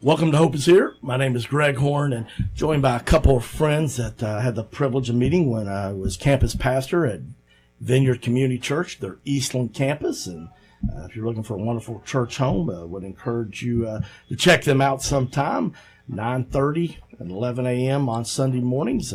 Welcome to Hope is Here. My name is Greg Horn, and joined by a couple of friends that I had the privilege of meeting when I was campus pastor at Vineyard Community Church, their Eastland campus. And if you're looking for a wonderful church home, I would encourage you to check them out sometime, 9:30 and 11 a.m. on Sunday mornings.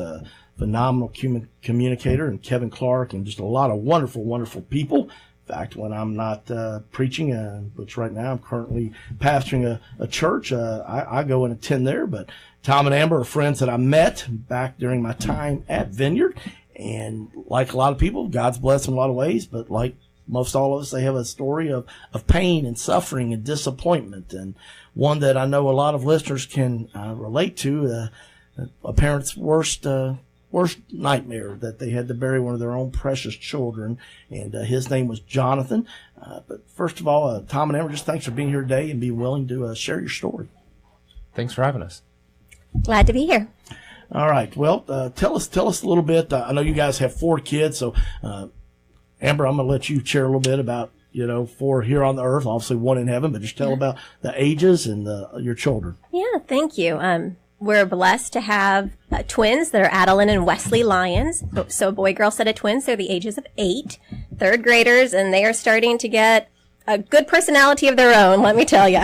Phenomenal communicator, and Kevin Clark, and just a lot of wonderful, wonderful people. In fact, when I'm not preaching, which right now I'm currently pastoring a church, I go and attend there. But Tom and Amber are friends that I met back during my time at Vineyard. And like a lot of people, God's blessed in a lot of ways. But like most all of us, they have a story of pain and suffering and disappointment. And one that I know a lot of listeners can relate to, a parent's worst nightmare, that they had to bury one of their own precious children, and his name was Jonathan. But first of all, Tom and Amber, just thanks for being here today and being willing to share your story. Thanks for having us. Glad to be here. All right. Well, tell us a little bit. I know you guys have 4 kids, so Amber, I'm going to let you share a little bit about 4 here on the earth, obviously 1 in heaven, but just tell about the ages and your children. Yeah, thank you. We're blessed to have twins that are Adeline and Wesley Lyons. So a boy-girl set of twins. They're the ages of 8, 3rd graders, and they are starting to get a good personality of their own, let me tell you.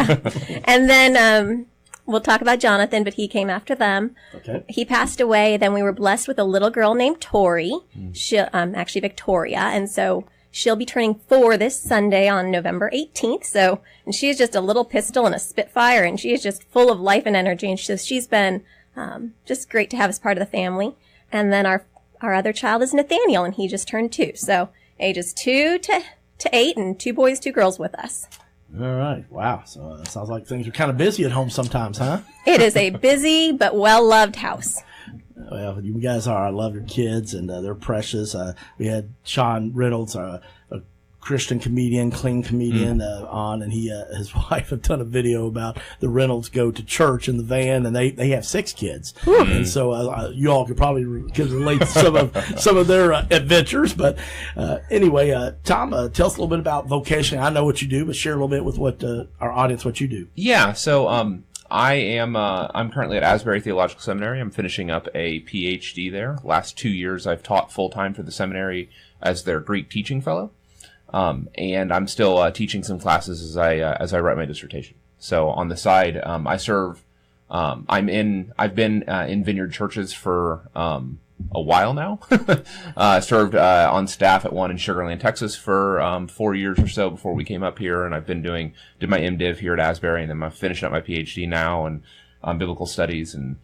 And then we'll talk about Jonathan, but he came after them. Okay. He passed away. Then we were blessed with a little girl named Tori, actually Victoria, and so she'll be turning 4 this Sunday on November 18th. And she is just a little pistol and a spitfire, and she is just full of life and energy. And she's been just great to have as part of the family. And then our other child is Nathaniel, and he just turned 2. So ages 2 to 8, and 2 boys, 2 girls with us. All right. Wow. So it sounds like things are kind of busy at home sometimes, huh? It is a busy but well-loved house. Well, you guys are. I love your kids, and they're precious. We had Sean Reynolds, a Christian comedian, clean comedian, on, and his wife have done a video about the Reynolds go to church in the van, and they have 6 kids. And so you all could probably relate to some of their adventures. But anyway, Tom, tell us a little bit about vocation. I know what you do, but share a little bit with our audience what you do. Yeah. So I'm currently at Asbury Theological Seminary. I'm finishing up a PhD there. Last 2 years, I've taught full time for the seminary as their Greek teaching fellow. And I'm still teaching some classes as I write my dissertation. So on the side, I serve. I've been in Vineyard churches for a while now. Served on staff at one in Sugar Land, Texas for 4 years or so before we came up here, and I've been did my MDiv here at Asbury, and then I'm finishing up my PhD now and biblical studies, and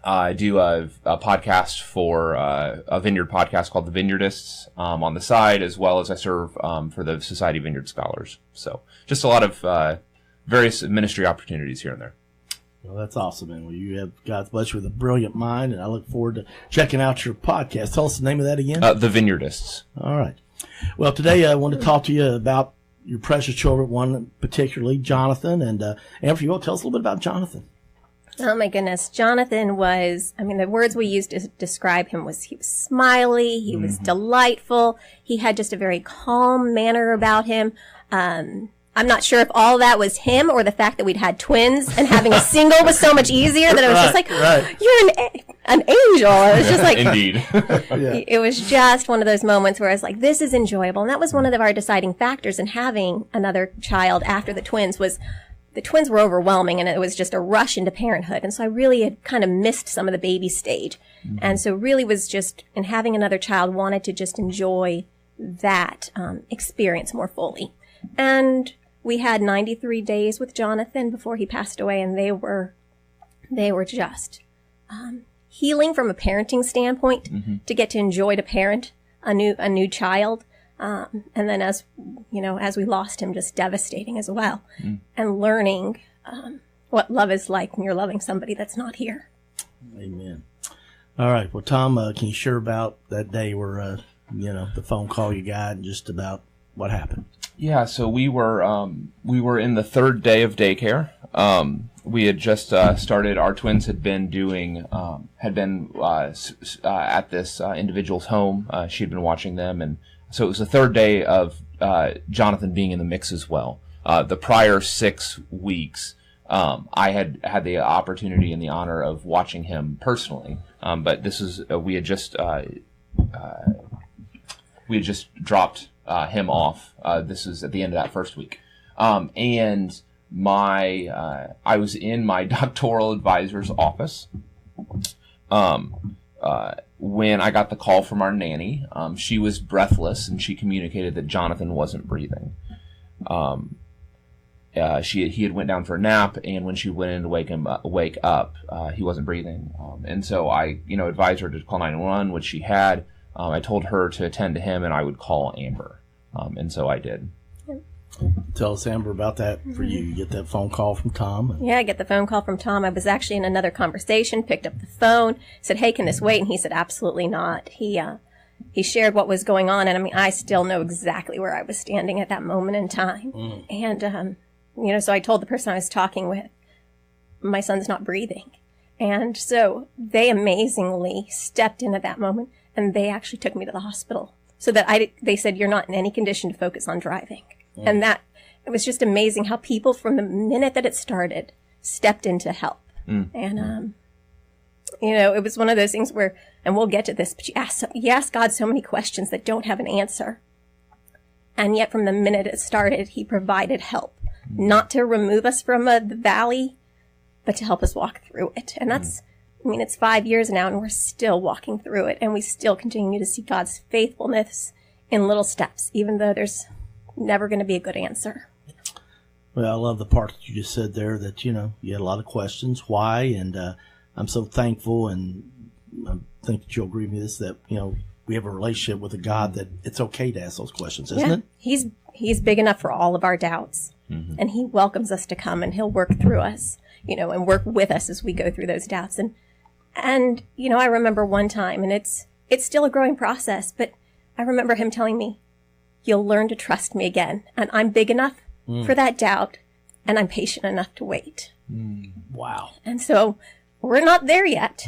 I do a podcast for a Vineyard podcast called The Vineyardists on the side, as well as I serve for the Society of Vineyard Scholars. So just a lot of various ministry opportunities here and there. Well, that's awesome, man. Well, you have God's blessed you with a brilliant mind, and I look forward to checking out your podcast. Tell us the name of that again. The Vineyardists. All right. Well, today I want to talk to you about your precious children, one particularly, Jonathan. And Amber, you want to tell us a little bit about Jonathan? Oh, my goodness. Jonathan was, the words we used to describe him was he was smiley, he was delightful, he had just a very calm manner about him. I'm not sure if all that was him or the fact that we'd had twins and having a single was so much easier that it was just like, you're an angel. It was just like, indeed. It was just one of those moments where I was like, this is enjoyable. And that was one of our deciding factors in having another child after the twins was the twins were overwhelming, and it was just a rush into parenthood. And so I really had kind of missed some of the baby stage. And so really was just, in having another child, wanted to just enjoy that experience more fully. And we had 93 days with Jonathan before he passed away, and they were just healing from a parenting standpoint to get to enjoy to parent a new child. And then as we lost him, just devastating as well. And learning what love is like when you're loving somebody that's not here. Amen. All right. Well, Tom, can you share about that day where, the phone call you got and just about what happened? Yeah. So we were in the 3rd day of daycare. We had just started. Our twins had been at this individual's home. She'd been watching them, and so it was the 3rd day of Jonathan being in the mix as well. The prior 6 weeks, I had the opportunity and the honor of watching him personally. But this is we had just dropped him off. This is at the end of that first week, and I was in my doctoral advisor's office when I got the call from our nanny. She was breathless, and she communicated that Jonathan wasn't breathing. He had went down for a nap, and when she went in to wake up, he wasn't breathing. And so I, advised her to call 911, which she had. I told her to attend to him, and I would call Amber. And so I did. Tell us, Amber, about that for you. You get that phone call from Tom? Yeah, I get the phone call from Tom. I was actually in another conversation, picked up the phone, said, "Hey, can this wait?" And he said, "Absolutely not." He shared what was going on, and I mean, I still know exactly where I was standing at that moment in time. And, so I told the person I was talking with, my son's not breathing. And so they amazingly stepped in at that moment, and they actually took me to the hospital so that they said, "You're not in any condition to focus on driving." And it was just amazing how people from the minute that it started stepped in to help. And, it was one of those things where, and we'll get to this, but you ask God so many questions that don't have an answer. And yet from the minute it started, he provided help, not to remove us from the valley, but to help us walk through it. And it's 5 years now, and we're still walking through it. And we still continue to see God's faithfulness in little steps, even though there's never going to be a good answer. Well, I love the part that you just said there that, you had a lot of questions. Why? And I'm so thankful, and I think that you'll agree with this, that, we have a relationship with a God that it's okay to ask those questions, isn't it? He's big enough for all of our doubts, and he welcomes us to come, and he'll work through us, and work with us as we go through those doubts. And I remember one time, and it's still a growing process, but I remember him telling me, "You'll learn to trust me again, and I'm big enough for that doubt, and I'm patient enough to wait." Wow. And so we're not there yet,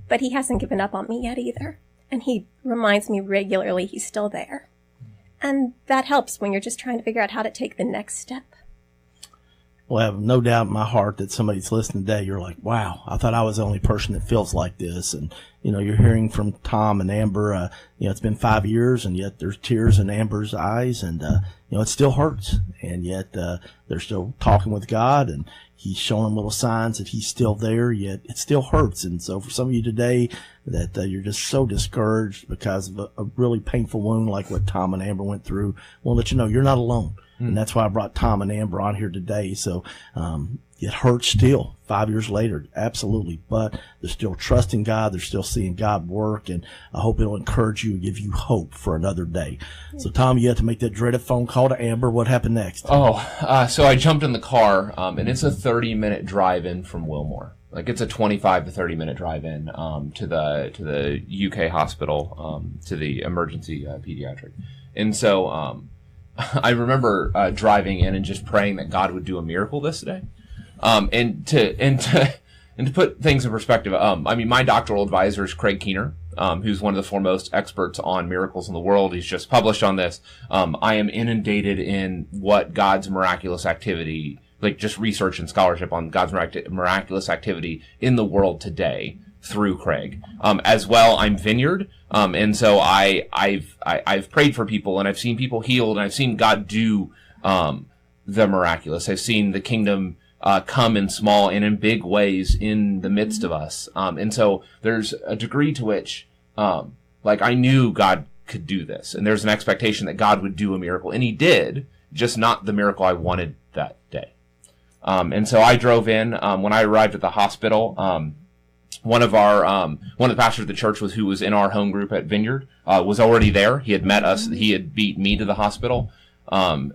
but he hasn't given up on me yet either. And he reminds me regularly he's still there. And that helps when you're just trying to figure out how to take the next step. Well, I have no doubt in my heart that somebody's listening today. You're like, wow, I thought I was the only person that feels like this. And, you're hearing from Tom and Amber, it's been 5 years, and yet there's tears in Amber's eyes, and, it still hurts. And yet they're still talking with God, and he's showing them little signs that he's still there, yet it still hurts. And so for some of you today that you're just so discouraged because of a really painful wound like what Tom and Amber went through, I want to let you know you're not alone. And that's why I brought Tom and Amber on here today. So it hurts still 5 years later, absolutely. But they're still trusting God. They're still seeing God work. And I hope it'll encourage you and give you hope for another day. So, Tom, you had to make that dreaded phone call to Amber. What happened next? So I jumped in the car, and it's a 30-minute drive in from Wilmore. Like, it's a 25 to 30-minute drive in to the UK hospital, to the emergency pediatric. And so I remember driving in and just praying that God would do a miracle this day. And to put things in perspective, my doctoral advisor is Craig Keener, who's one of the foremost experts on miracles in the world. He's just published on this. I am inundated in what God's miraculous activity, like just research and scholarship on God's miraculous activity in the world today through Craig. As well, I'm Vineyard. And so I've prayed for people, and I've seen people healed, and I've seen God do the miraculous. I've seen the kingdom come in small and in big ways in the midst of us. And so there's a degree to which, I knew God could do this, and there's an expectation that God would do a miracle, and he did, just not the miracle I wanted that day. And so I drove in. When I arrived at the hospital, one of the pastors of the church who was in our home group at Vineyard, was already there. He had met us. He had beat me to the hospital. And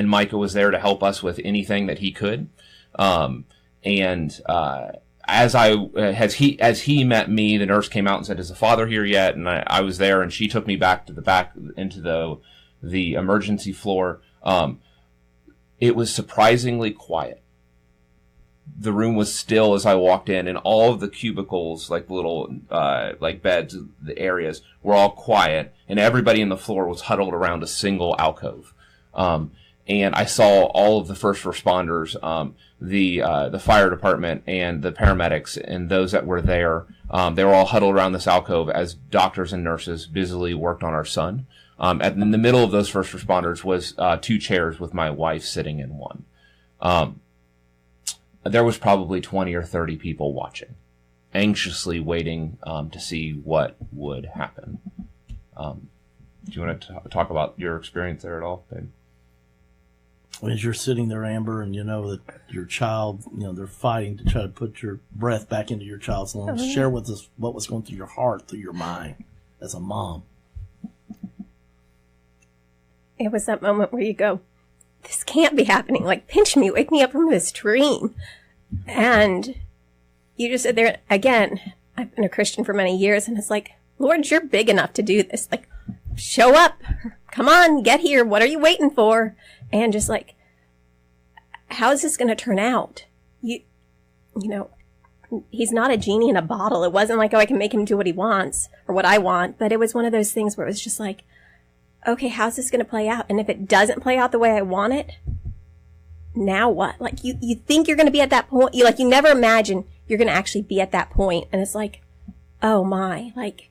Micah was there to help us with anything that he could. As he met me, the nurse came out and said, "Is the father here yet?" And I was there, and she took me back into the emergency floor. It was surprisingly quiet. The room was still as I walked in, and all of the cubicles, like little beds, the areas were all quiet, and everybody in the floor was huddled around a single alcove. and I saw all of the first responders, the fire department and the paramedics and those that were there. They were all huddled around this alcove as doctors and nurses busily worked on our son. In the middle of those first responders was 2 chairs with my wife sitting in one. There was probably 20 or 30 people watching, anxiously waiting to see what would happen. Do you want to talk about your experience there at all, babe? As you're sitting there, Amber, and you know that your child, they're fighting to try to put your breath back into your child's lungs. Share with us what was going through your heart, through your mind as a mom. It was that moment where you go, this can't be happening. Like, pinch me, wake me up from this dream. And you just sit there, again, I've been a Christian for many years, and it's like, Lord, you're big enough to do this. Like, show up. Come on, get here. What are you waiting for? And just like, how is this going to turn out? You know, he's not a genie in a bottle. It wasn't like, oh, I can make him do what he wants or what I want. But it was one of those things where it was just like, okay, how's this going to play out? And if it doesn't play out the way I want it, now what? Like, you think you're going to be at that point. You never imagine you're going to actually be at that point. And it's like, oh my, like,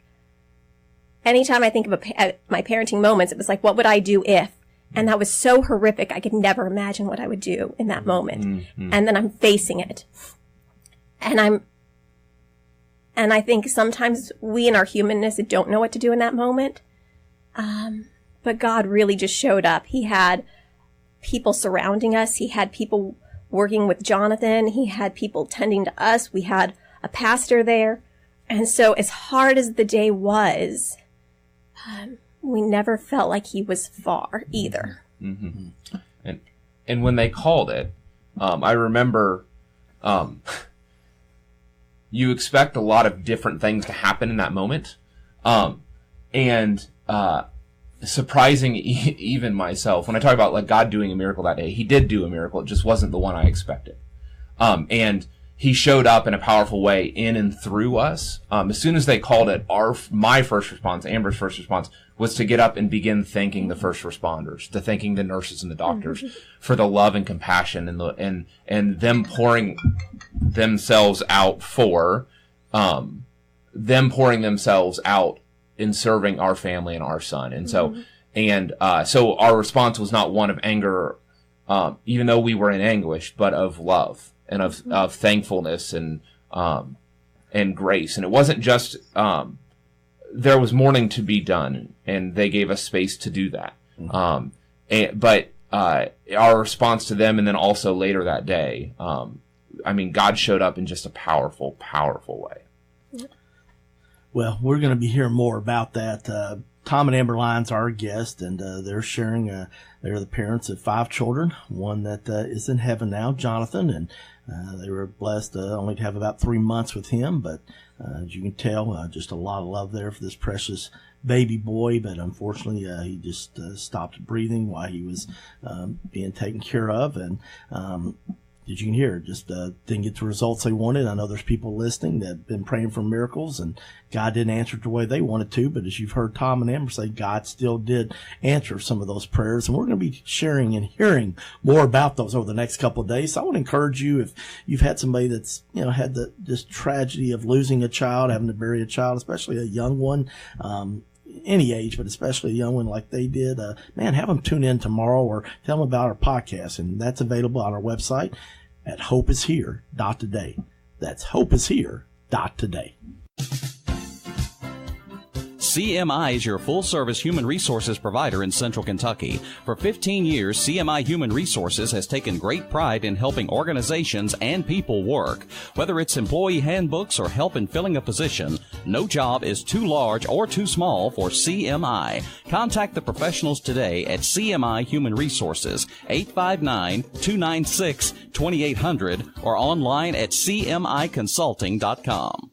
anytime I think of my parenting moments, it was like, what would I do if? And that was so horrific. I could never imagine what I would do in that moment. Mm-hmm. And then I'm facing it. And I think sometimes we in our humanness don't know what to do in that moment. But God really just showed up. He had people surrounding us. He had people working with Jonathan. He had people tending to us. We had a pastor there. And so as hard as the day was, we never felt like he was far either. Mm-hmm. And when they called it, I remember you expect a lot of different things to happen in that moment. And surprising even myself, when I talk about like God doing a miracle that day, he did do a miracle. It just wasn't the one I expected. And he showed up in a powerful way in and through us. As soon as they called it, my first response, Amber's first response, was to get up and begin thanking the first responders, to thanking the nurses and the doctors for the love and compassion and them pouring themselves out in serving our family and our son. And so our response was not one of anger, even though we were in anguish, but of love and of thankfulness and grace. And it wasn't just, there was mourning to be done, and they gave us space to do that. But our response to them, and then also later that day, God showed up in just a powerful, powerful way. Well, we're going to be hearing more about that. Tom and Amber Lyons are our guest, and they're sharing, they're the parents of 5 children, one that is in heaven now, Jonathan, and they were blessed only to have about 3 months with him, but as you can tell, just a lot of love there for this precious baby boy, but unfortunately he just stopped breathing while he was being taken care of, and as you can hear, just didn't get the results they wanted. I know there's people listening that have been praying for miracles, and God didn't answer it the way they wanted to, but as you've heard Tom and Amber say, God still did answer some of those prayers, and we're going to be sharing and hearing more about those over the next couple of days. So I would encourage you, if you've had somebody that's, had this tragedy of losing a child, having to bury a child, especially a young one, any age, but especially a young one like they did, have them tune in tomorrow or tell them about our podcast, and that's available on our website at hopeishere.today. That's hopeishere.today. CMI is your full-service human resources provider in Central Kentucky. For 15 years, CMI Human Resources has taken great pride in helping organizations and people work. Whether it's employee handbooks or help in filling a position, no job is too large or too small for CMI. Contact the professionals today at CMI Human Resources, 859-296-2800, or online at cmiconsulting.com.